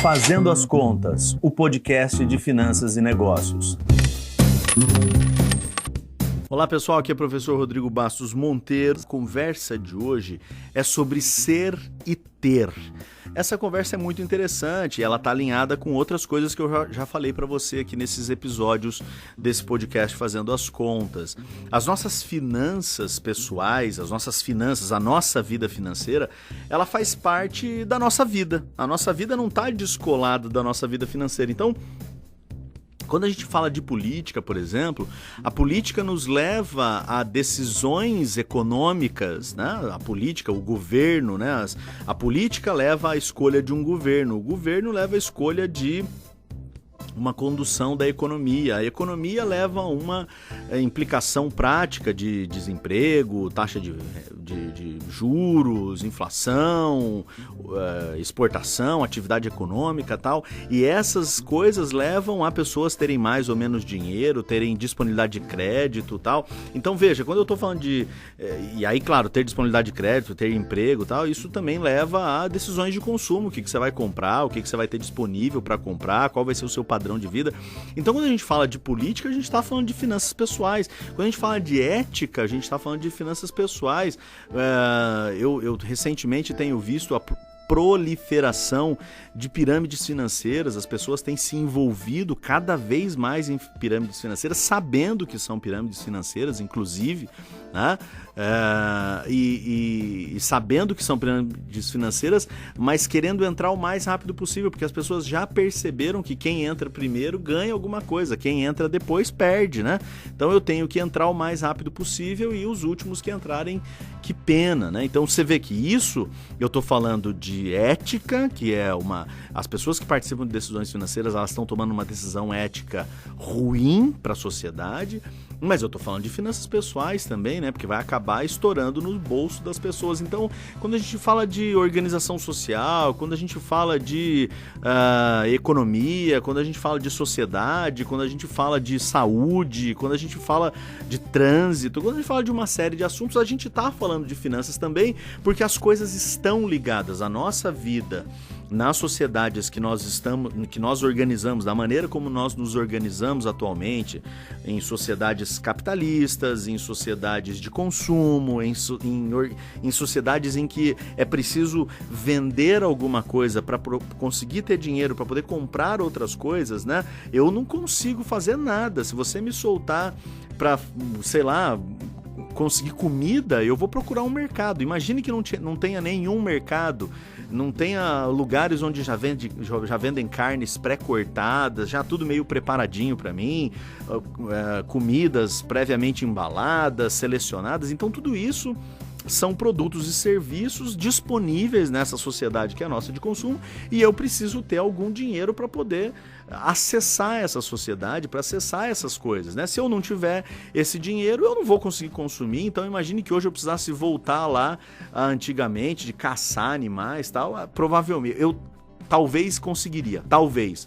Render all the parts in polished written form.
Fazendo as Contas, o podcast de finanças e negócios. Olá pessoal, aqui é o professor Rodrigo Bastos Monteiro. A conversa de hoje é sobre ser e ter. Essa conversa é muito interessante, ela está alinhada com outras coisas que eu já falei para você aqui nesses episódios desse podcast Fazendo as Contas. As nossas finanças pessoais, as nossas finanças, a nossa vida financeira, ela faz parte da nossa vida. A nossa vida não está descolada da nossa vida financeira. Então, quando a gente fala de política, por exemplo, a política nos leva a decisões econômicas, né? A política, o governo, né? A política leva à escolha de um governo, o governo leva à escolha de uma condução da economia. A economia leva a uma implicação prática de desemprego, taxa de juros, inflação, exportação, atividade econômica e tal. E essas coisas levam a pessoas terem mais ou menos dinheiro, terem disponibilidade de crédito e tal. Então veja, quando eu estou falando de... E aí, claro, ter disponibilidade de crédito, ter emprego e tal, isso também leva a decisões de consumo. O que você vai comprar, o que você vai ter disponível para comprar, qual vai ser o seu padrão de vida. Então, quando a gente fala de política, a gente está falando de finanças pessoais. Quando a gente fala de ética, a gente está falando de finanças pessoais. Eu recentemente tenho visto a proliferação de pirâmides financeiras. As pessoas têm se envolvido cada vez mais em pirâmides financeiras, sabendo que são pirâmides financeiras, inclusive, né? E sabendo que são pirâmides financeiras, mas querendo entrar o mais rápido possível, porque as pessoas já perceberam que quem entra primeiro ganha alguma coisa, quem entra depois perde, né? Então eu tenho que entrar o mais rápido possível e os últimos que entrarem, que pena, né? Então você vê que isso, eu estou falando de ética, que é as pessoas que participam de decisões financeiras, elas estão tomando uma decisão ética ruim para a sociedade, mas eu estou falando de finanças pessoais também, né? Porque vai acabar estourando no bolso das pessoas. Então, quando a gente fala de organização social, quando a gente fala de economia, quando a gente fala de sociedade, quando a gente fala de saúde, quando a gente fala de trânsito, quando a gente fala de uma série de assuntos, a gente está falando de finanças também, porque as coisas estão ligadas. A nossa vida nas sociedades que nós organizamos, da maneira como nós nos organizamos atualmente, em sociedades capitalistas, em sociedades de consumo, em sociedades em que é preciso vender alguma coisa para conseguir ter dinheiro, para poder comprar outras coisas, né? Eu não consigo fazer nada. Se você me soltar para, sei lá, conseguir comida, eu vou procurar um mercado. Imagine que não tenha nenhum mercado, não tenha lugares onde já vendem carnes pré-cortadas, já tudo meio preparadinho para mim, comidas previamente embaladas, selecionadas. Então tudo isso são produtos e serviços disponíveis nessa sociedade que é a nossa de consumo, e eu preciso ter algum dinheiro para poder acessar essa sociedade, para acessar essas coisas, né? Se eu não tiver esse dinheiro, eu não vou conseguir consumir. Então imagine que hoje eu precisasse voltar lá antigamente, de caçar animais e tal, provavelmente eu talvez conseguiria,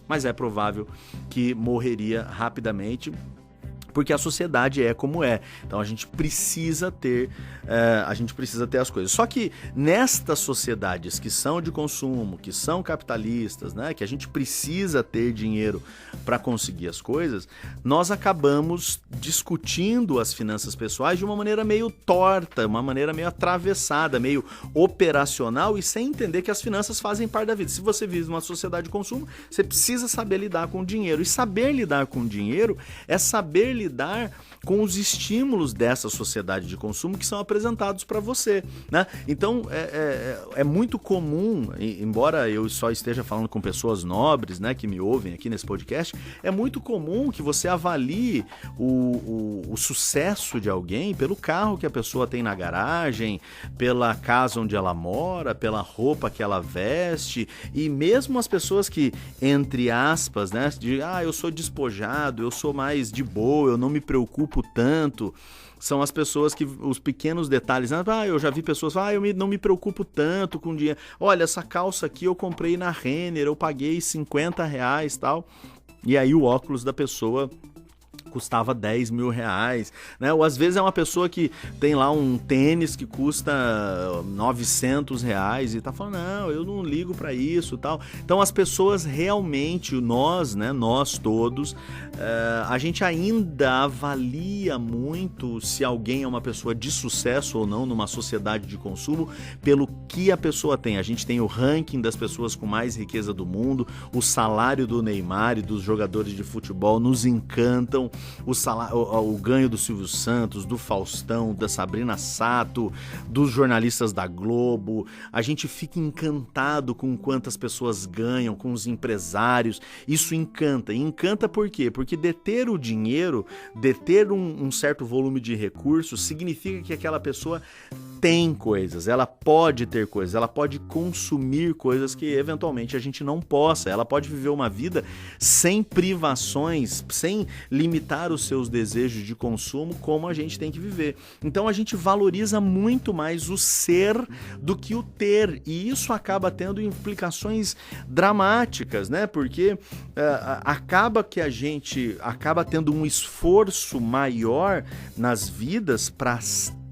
mas é provável que morreria rapidamente, porque a sociedade é como é. Então a gente precisa ter as coisas. Só que nestas sociedades que são de consumo, que são capitalistas, né, que a gente precisa ter dinheiro para conseguir as coisas, nós acabamos discutindo as finanças pessoais de uma maneira meio torta, uma maneira meio atravessada, meio operacional, e sem entender que as finanças fazem parte da vida. Se você vive numa sociedade de consumo, você precisa saber lidar com o dinheiro. E saber lidar com o dinheiro é saber lidar com os estímulos dessa sociedade de consumo que são apresentados para você, né? Então é muito comum, embora eu só esteja falando com pessoas nobres, né, que me ouvem aqui nesse podcast, é muito comum que você avalie o sucesso de alguém pelo carro que a pessoa tem na garagem, pela casa onde ela mora, pela roupa que ela veste. E mesmo as pessoas que, entre aspas, né, eu sou despojado, eu sou mais de boa, eu não me preocupo tanto, são as pessoas que, os pequenos detalhes, eu já vi pessoas, eu não me preocupo tanto com dinheiro, olha, essa calça aqui eu comprei na Renner, eu paguei R$50 e tal, e aí o óculos da pessoa custava 10 mil reais, né? Ou às vezes é uma pessoa que tem lá um tênis que custa 900 reais e tá falando, não, eu não ligo para isso, tal. Então as pessoas realmente, nós, né, nós todos, a gente ainda avalia muito se alguém é uma pessoa de sucesso ou não numa sociedade de consumo pelo que a pessoa tem. A gente tem o ranking das pessoas com mais riqueza do mundo, o salário do Neymar e dos jogadores de futebol nos encantam, o ganho do Silvio Santos, do Faustão, da Sabrina Sato, dos jornalistas da Globo. A gente fica encantado com quantas pessoas ganham, com os empresários. Isso encanta. E encanta por quê? Porque deter o dinheiro, deter um certo volume de recursos, significa que aquela pessoa tem coisas, ela pode ter coisas, ela pode consumir coisas que eventualmente a gente não possa. Ela pode viver uma vida sem privações, sem limitar os seus desejos de consumo como a gente tem que viver. Então a gente valoriza muito mais o ser do que o ter, e isso acaba tendo implicações dramáticas, né? Porque acaba que a gente acaba tendo um esforço maior nas vidas para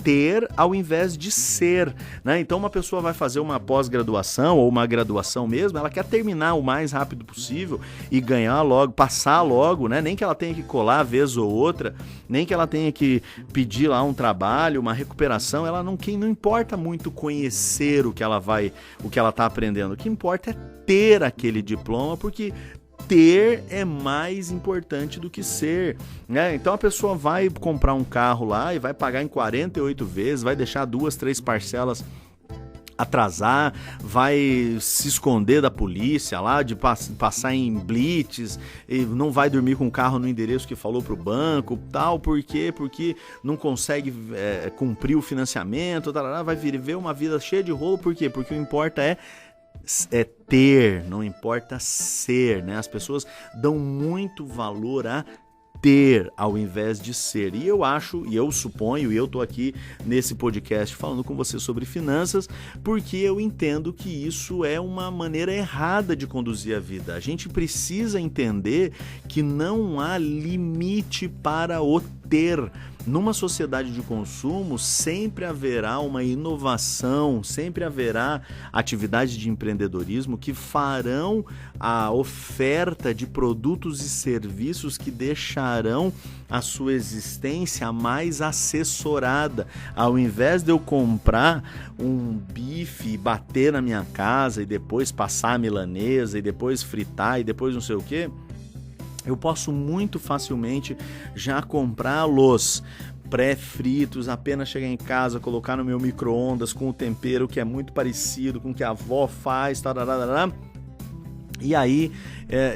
ter ao invés de ser, né? Então uma pessoa vai fazer uma pós-graduação ou uma graduação mesmo, ela quer terminar o mais rápido possível e ganhar logo, passar logo, né? Nem que ela tenha que colar vez ou outra, nem que ela tenha que pedir lá um trabalho, uma recuperação, ela não importa muito conhecer o que ela está aprendendo, o que importa é ter aquele diploma, porque ter é mais importante do que ser, né? Então a pessoa vai comprar um carro lá e vai pagar em 48 vezes, vai deixar 2, 3 parcelas atrasar, vai se esconder da polícia lá, de passar em blitz, e não vai dormir com o carro no endereço que falou pro banco, tal, por quê? Porque não consegue cumprir o financiamento, vai viver uma vida cheia de rolo, por quê? Porque o importa é ter, não importa ser, né? As pessoas dão muito valor a ter ao invés de ser. E eu acho, e eu suponho, e eu tô aqui nesse podcast falando com você sobre finanças, porque eu entendo que isso é uma maneira errada de conduzir a vida. A gente precisa entender que não há limite para o ter. Numa sociedade de consumo, sempre haverá uma inovação, sempre haverá atividades de empreendedorismo que farão a oferta de produtos e serviços que deixarão a sua existência mais assessorada. Ao invés de eu comprar um bife e bater na minha casa e depois passar a milanesa e depois fritar e depois não sei o quê, eu posso muito facilmente já comprá-los pré-fritos, apenas chegar em casa, colocar no meu micro-ondas com o tempero que é muito parecido com o que a avó faz, tararara, e aí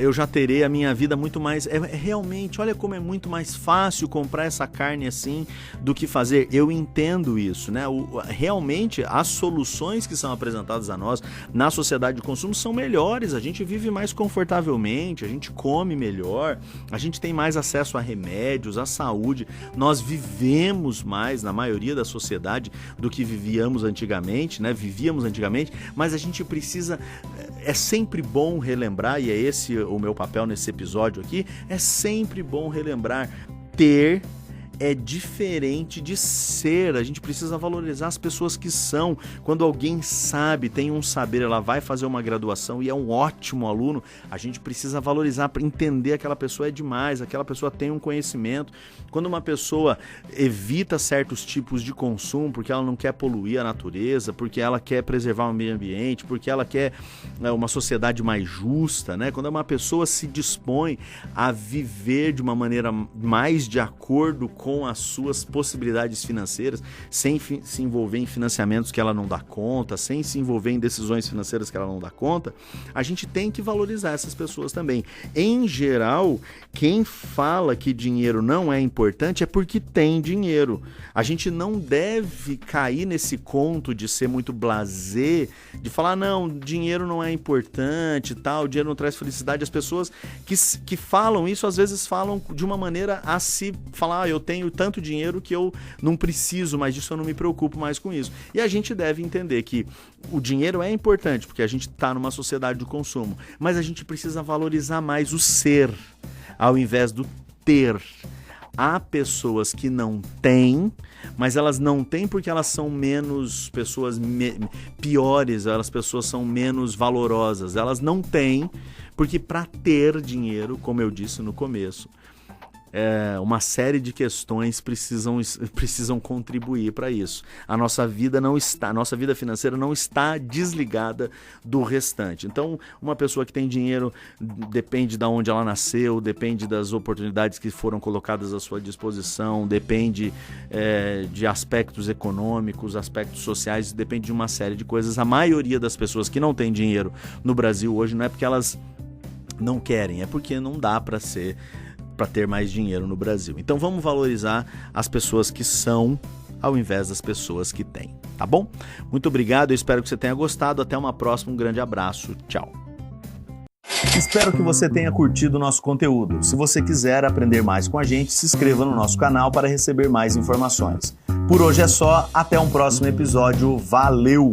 eu já terei a minha vida muito mais... realmente, olha como é muito mais fácil comprar essa carne assim do que fazer. Eu entendo isso, né? Realmente, as soluções que são apresentadas a nós na sociedade de consumo são melhores. A gente vive mais confortavelmente, a gente come melhor, a gente tem mais acesso a remédios, à saúde. Nós vivemos mais, na maioria da sociedade, do que vivíamos antigamente, né? Mas a gente precisa... É sempre bom relembrar, e é esse o meu papel nesse episódio aqui, é sempre bom relembrar, ter é diferente de ser. A gente precisa valorizar as pessoas que são. Quando alguém sabe, tem um saber, ela vai fazer uma graduação e é um ótimo aluno, a gente precisa valorizar, para entender aquela pessoa é demais, aquela pessoa tem um conhecimento. Quando uma pessoa evita certos tipos de consumo porque ela não quer poluir a natureza, porque ela quer preservar o meio ambiente, porque ela quer uma sociedade mais justa, né? Quando uma pessoa se dispõe a viver de uma maneira mais de acordo com as suas possibilidades financeiras, sem se envolver em financiamentos que ela não dá conta, sem se envolver em decisões financeiras que ela não dá conta, a gente tem que valorizar essas pessoas também. Em geral, quem fala que dinheiro não é importante é porque tem dinheiro. A gente não deve cair nesse conto de ser muito blasé, de falar, não, dinheiro não é importante, tal, dinheiro não traz felicidade. As pessoas que falam isso, às vezes falam de uma maneira a se falar, eu tenho tanto dinheiro que eu não preciso mais disso, eu não me preocupo mais com isso. E a gente deve entender que o dinheiro é importante, porque a gente está numa sociedade de consumo, mas a gente precisa valorizar mais o ser, ao invés do ter. há pessoas que não têm, mas elas não têm porque elas são menos pessoas piores, as pessoas são menos valorosas. Elas não têm porque para ter dinheiro, como eu disse no começo, uma série de questões precisam contribuir para isso. A nossa vida financeira não está desligada do restante. Então, uma pessoa que tem dinheiro depende de onde ela nasceu, depende das oportunidades que foram colocadas à sua disposição, depende de aspectos econômicos, aspectos sociais, depende de uma série de coisas. A maioria das pessoas que não tem dinheiro no Brasil hoje não é porque elas não querem, é porque não dá para ter mais dinheiro no Brasil. Então vamos valorizar as pessoas que são ao invés das pessoas que têm, tá bom? Muito obrigado, eu espero que você tenha gostado. Até uma próxima, um grande abraço, tchau. Espero que você tenha curtido o nosso conteúdo. Se você quiser aprender mais com a gente, se inscreva no nosso canal para receber mais informações. Por hoje é só, até um próximo episódio, valeu!